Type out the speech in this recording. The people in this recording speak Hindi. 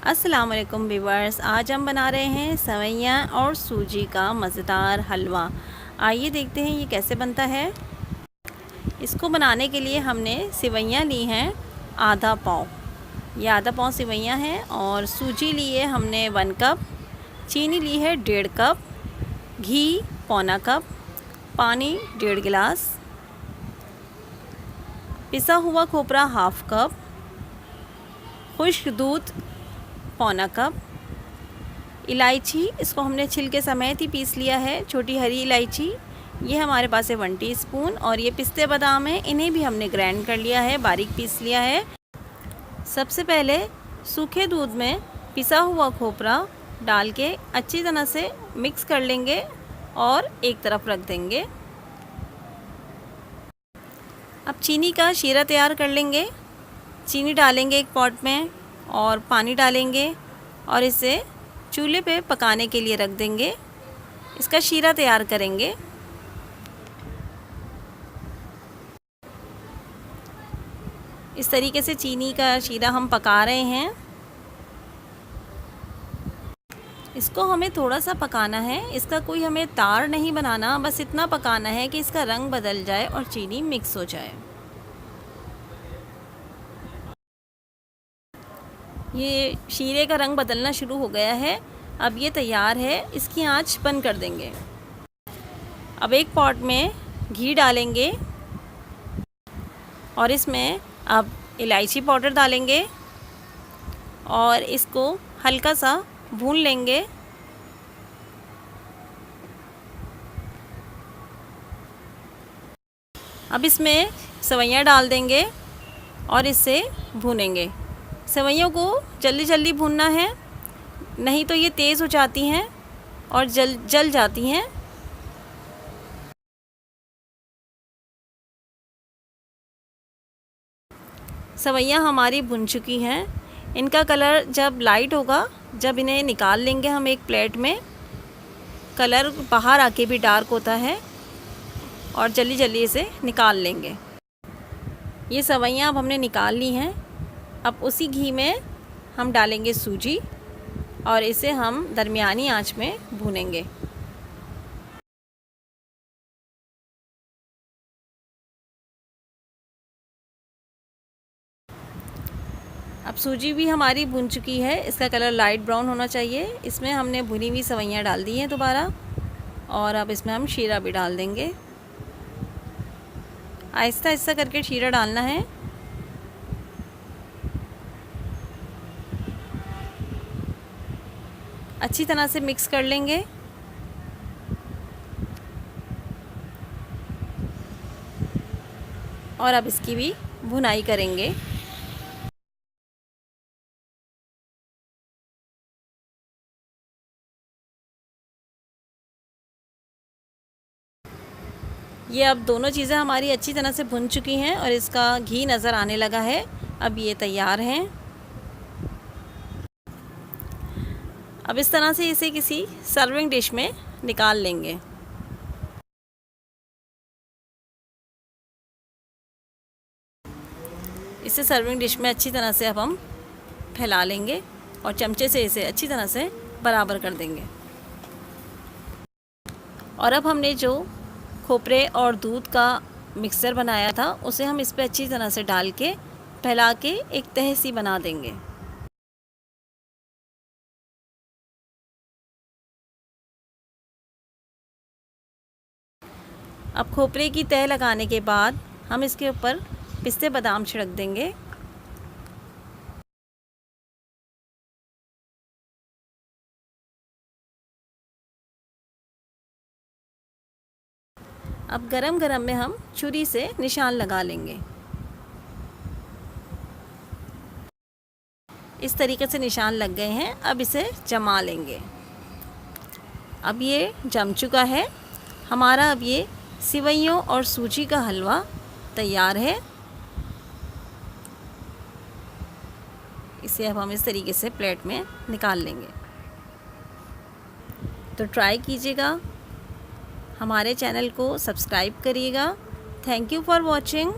अस्सलाम वालेकुम व्यूअर्स, आज हम बना रहे हैं सेवइयाँ और सूजी का मज़ेदार हलवा। आइए देखते हैं ये कैसे बनता है। इसको बनाने के लिए हमने सेवइयाँ ली हैं आधा पाव, ये आधा पाव सेवइयाँ हैं। और सूजी ली है हमने 1 कप, चीनी ली है 1.5 कप, घी पौना कप, पानी 1.5 गिलास, पिसा हुआ खोपरा हाफ़ कप, खुश्क दूध पौना कप, इलायची इसको हमने छिलके समेत ही पीस लिया है, छोटी हरी इलायची ये हमारे पास है 1 टीस्पून। और ये पिस्ते बादाम हैं, इन्हें भी हमने ग्राइंड कर लिया है, बारीक पीस लिया है। सबसे पहले सूखे दूध में पिसा हुआ खोपरा डाल के अच्छी तरह से मिक्स कर लेंगे और एक तरफ रख देंगे। अब चीनी का शीरा तैयार कर लेंगे। चीनी डालेंगे एक पॉट में और पानी डालेंगे और इसे चूल्हे पे पकाने के लिए रख देंगे। इसका शीरा तैयार करेंगे। इस तरीके से चीनी का शीरा हम पका रहे हैं। इसको हमें थोड़ा सा पकाना है, इसका कोई हमें तार नहीं बनाना, बस इतना पकाना है कि इसका रंग बदल जाए और चीनी मिक्स हो जाए। ये शीरे का रंग बदलना शुरू हो गया है, अब ये तैयार है। इसकी आंच बंद कर देंगे। अब एक पॉट में घी डालेंगे और इसमें अब इलायची पाउडर डालेंगे और इसको हल्का सा भून लेंगे। अब इसमें सेवइयाँ डाल देंगे और इसे भूनेंगे। सेवइयों को जल्दी जल्दी भूनना है, नहीं तो ये तेज़ हो जाती हैं और जल जाती हैं। सेवइयाँ हमारी भुन चुकी हैं। इनका कलर जब लाइट होगा, जब इन्हें निकाल लेंगे हम एक प्लेट में, कलर बाहर आके भी डार्क होता है और जल्दी जल्दी इसे निकाल लेंगे। ये सेवइयाँ अब हमने निकाल ली हैं। अब उसी घी में हम डालेंगे सूजी और इसे हम दरमियानी आंच में भूनेंगे। अब सूजी भी हमारी भुन चुकी है, इसका कलर लाइट ब्राउन होना चाहिए। इसमें हमने भुनी हुई सेवइयाँ डाल दी हैं दोबारा और अब इसमें हम शीरा भी डाल देंगे। आहिस्ता आहिस्ता करके शीरा डालना है। अच्छी तरह से मिक्स कर लेंगे। और अब इसकी भी भुनाई करेंगे। ये अब दोनों चीज़ें हमारी अच्छी तरह से भुन चुकी हैं और इसका घी नज़र आने लगा है। अब ये तैयार हैं। अब इस तरह से इसे किसी सर्विंग डिश में निकाल लेंगे। इसे सर्विंग डिश में अच्छी तरह से अब हम फैला लेंगे और चमचे से इसे अच्छी तरह से बराबर कर देंगे। और अब हमने जो खोपरे और दूध का मिक्सचर बनाया था, उसे हम इस पे अच्छी तरह से डाल के फैला के एक तह सी बना देंगे। अब खोपरे की तह लगाने के बाद हम इसके ऊपर पिस्ते बादाम छिड़क देंगे। अब गरम गरम में हम छुरी से निशान लगा लेंगे। इस तरीके से निशान लग गए हैं। अब इसे जमा लेंगे। अब ये जम चुका है हमारा। अब ये सेवइयों और सूजी का हलवा तैयार है। इसे अब हम इस तरीके से प्लेट में निकाल लेंगे। तो ट्राई कीजिएगा, हमारे चैनल को सब्सक्राइब करिएगा। Thank you for watching.